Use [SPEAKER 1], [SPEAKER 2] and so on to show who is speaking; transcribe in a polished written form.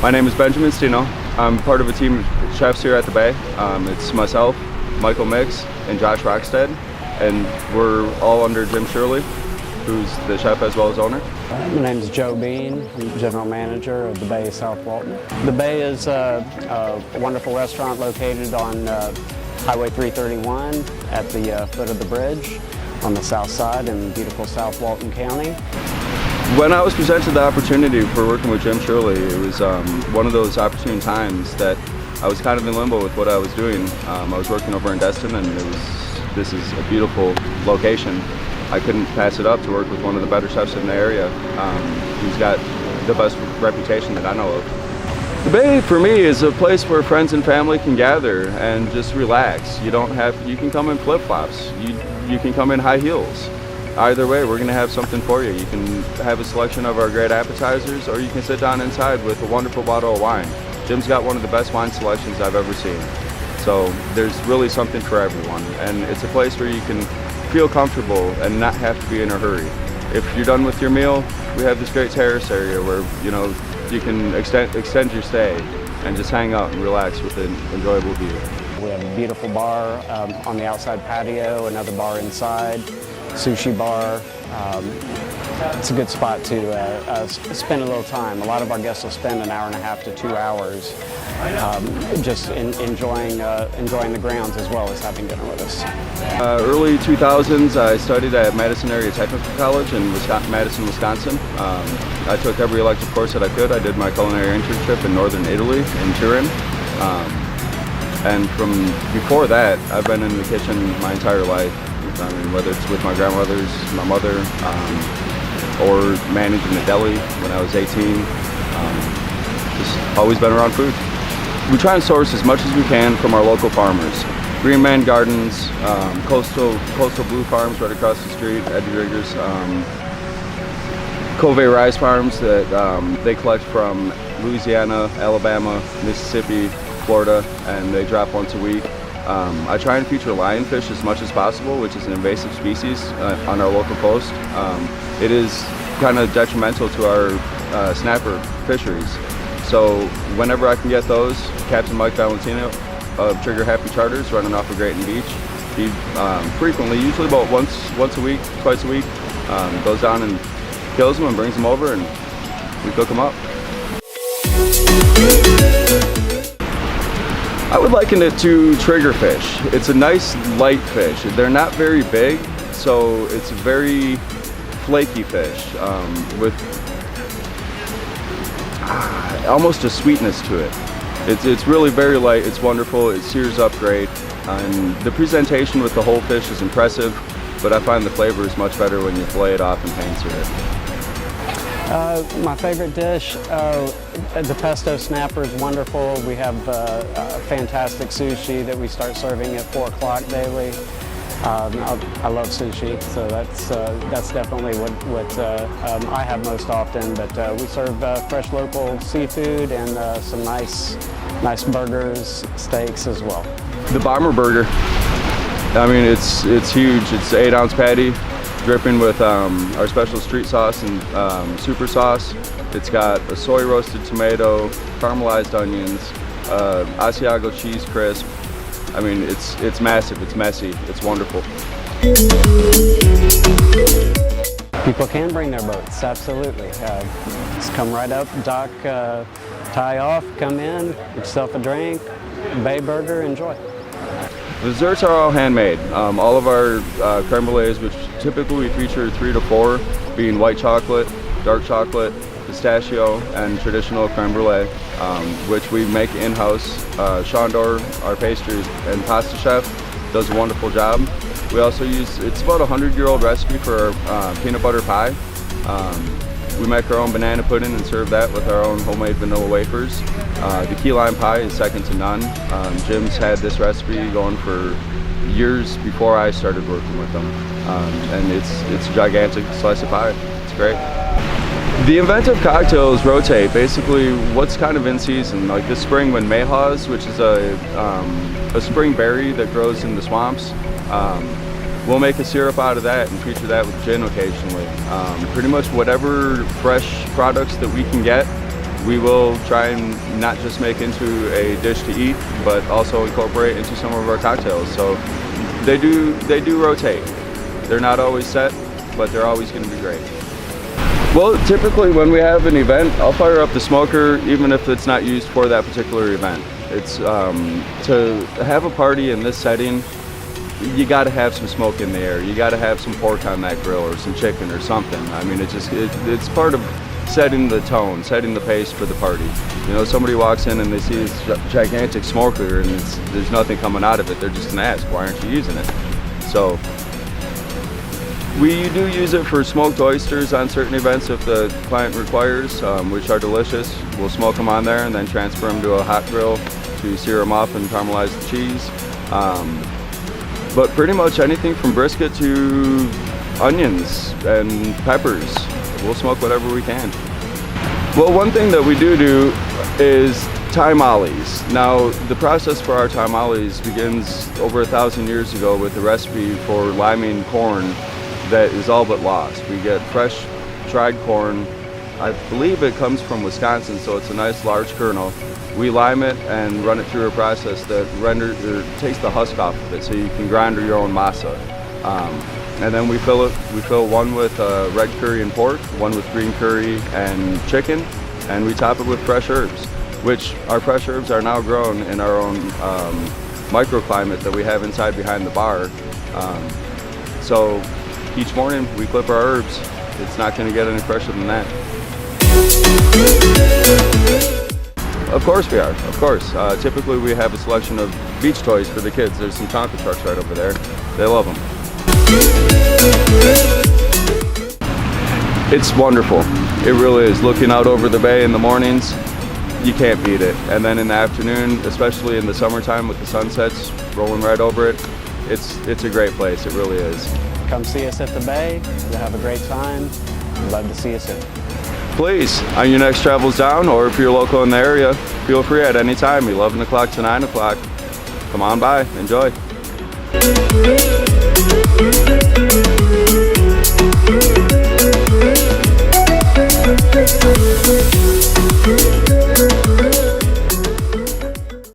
[SPEAKER 1] My name is Benjamin Stino. I'm part of a team of chefs here at the Bay. It's myself, Michael Mix, and Josh Rockstead, and we're all under Jim Shirley, who's the chef as well as owner.
[SPEAKER 2] My name is Joe Bean. I'm general manager of the Bay South Walton. The Bay is a wonderful restaurant located on Highway 331 at the foot of the bridge on the south side in beautiful South Walton County.
[SPEAKER 1] When I was presented the opportunity for working with Jim Shirley, it was one of those opportune times that I was kind of in limbo with what I was doing. I was working over in Destin, and this is a beautiful location. I couldn't pass it up to work with one of the better chefs in the area, who's got the best reputation that I know of. The Bay for me is a place where friends and family can gather and just relax. You can come in flip-flops, you can come in high heels. Either way, we're going to have something for you. You can have a selection of our great appetizers, or you can sit down inside with a wonderful bottle of wine. Jim's got one of the best wine selections I've ever seen. So there's really something for everyone, and it's a place where you can feel comfortable and not have to be in a hurry. If you're done with your meal, we have this great terrace area where you can extend your stay and just hang out and relax with an enjoyable view.
[SPEAKER 2] We have a beautiful bar on the outside patio, another bar inside, sushi bar. It's a good spot to spend a little time. A lot of our guests will spend an hour and a half to 2 hours just enjoying the grounds as well as having dinner with us.
[SPEAKER 1] Early 2000s, I studied at Madison Area Technical College in Madison, Wisconsin. I took every elective course that I could. I did my culinary internship in northern Italy, in Turin. And from before that, I've been in the kitchen my entire life. I mean, whether it's with my grandmothers, my mother, or managing a deli when I was 18. Just always been around food. We try and source as much as we can from our local farmers. Green Man Gardens, coastal blue farms right across the street, Eddie Riggers, Covey Rice Farms that they collect from Louisiana, Alabama, Mississippi, Florida, and they drop once a week. I try and feature lionfish as much as possible, which is an invasive species on our local coast. It is kind of detrimental to our snapper fisheries. So whenever I can get those, Captain Mike Valentino of Trigger Happy Charters running off of Grayton Beach, he frequently, usually about once a week, twice a week, goes down and kills them and brings them over, and we cook them up. I would liken it to triggerfish. It's a nice light fish. They're not very big, so it's a very flaky fish with almost a sweetness to it. It's really very light. It's wonderful. It sears up great, and the presentation with the whole fish is impressive. But I find the flavor is much better when you fillet it off and pan-sear it.
[SPEAKER 2] My favorite dish, the pesto snapper is wonderful. We have fantastic sushi that we start serving at 4 o'clock daily. I love sushi, so that's definitely what I have most often. But we serve fresh local seafood and some nice burgers, steaks as well. The
[SPEAKER 1] Bomber Burger. I mean, it's huge. It's an 8-ounce patty, dripping with our special street sauce and super sauce. It's got a soy roasted tomato, caramelized onions, Asiago cheese crisp. I mean, it's massive, it's messy, it's wonderful.
[SPEAKER 2] People can bring their boats, absolutely. Just come right up, dock, tie off, come in, get yourself a drink, Bay Burger, enjoy.
[SPEAKER 1] The desserts are all handmade. All of our creme brulees, which typically we feature 3 to 4, being white chocolate, dark chocolate, pistachio, and traditional creme brulee, which we make in-house. Shandor, our pastry and pasta chef, does a wonderful job. We also use, it's about a 100-year-old recipe for our peanut butter pie. We make our own banana pudding and serve that with our own homemade vanilla wafers. The key lime pie is second to none. Jim's had this recipe going for years before I started working with them. And it's a gigantic slice of pie. It's great. The inventive cocktails rotate basically what's kind of in season. Like this spring when mayhaws, which is a spring berry that grows in the swamps, we'll make a syrup out of that and feature that with gin occasionally. Pretty much whatever fresh products that we can get, we will try and not just make into a dish to eat, but also incorporate into some of our cocktails. So they do rotate. They're not always set, but they're always going to be great. Well, typically when we have an event, I'll fire up the smoker even if it's not used for that particular event. It's to have a party in this setting, you got to have some smoke in the air. You got to have some pork on that grill or some chicken or something. I mean, it's part of setting the tone, setting the pace for the party. You know, somebody walks in and they see this gigantic smoker and there's nothing coming out of it. They're just gonna ask, why aren't you using it? So we do use it for smoked oysters on certain events if the client requires, which are delicious. We'll smoke them on there and then transfer them to a hot grill to sear them off and caramelize the cheese. But pretty much anything from brisket to onions and peppers, we'll smoke whatever we can. Well, one thing that we do is tamales. Now, the process for our tamales begins over 1,000 years ago with a recipe for liming corn that is all but lost. We get fresh dried corn. I believe it comes from Wisconsin, so it's a nice large kernel. We lime it and run it through a process that takes the husk off of it so you can grind your own masa. And then we fill one with red curry and pork, one with green curry and chicken, and we top it with fresh herbs, which our fresh herbs are now grown in our own microclimate that we have inside behind the bar. So each morning we clip our herbs. It's not going to get any fresher than that. Of course we are, of course. Typically we have a selection of beach toys for the kids. There's some Tonka trucks right over there. They love them. It's wonderful. It really is. Looking out over the bay in the mornings, you can't beat it. And then in the afternoon, especially in the summertime with the sunsets rolling right over it, it's a great place. It really is.
[SPEAKER 2] Come see us at the bay. You'll have a great time. We'd love to see you soon.
[SPEAKER 1] Please, on your next travels down, or if you're local in the area, feel free at any time, 11 o'clock to 9 o'clock. Come on by, enjoy.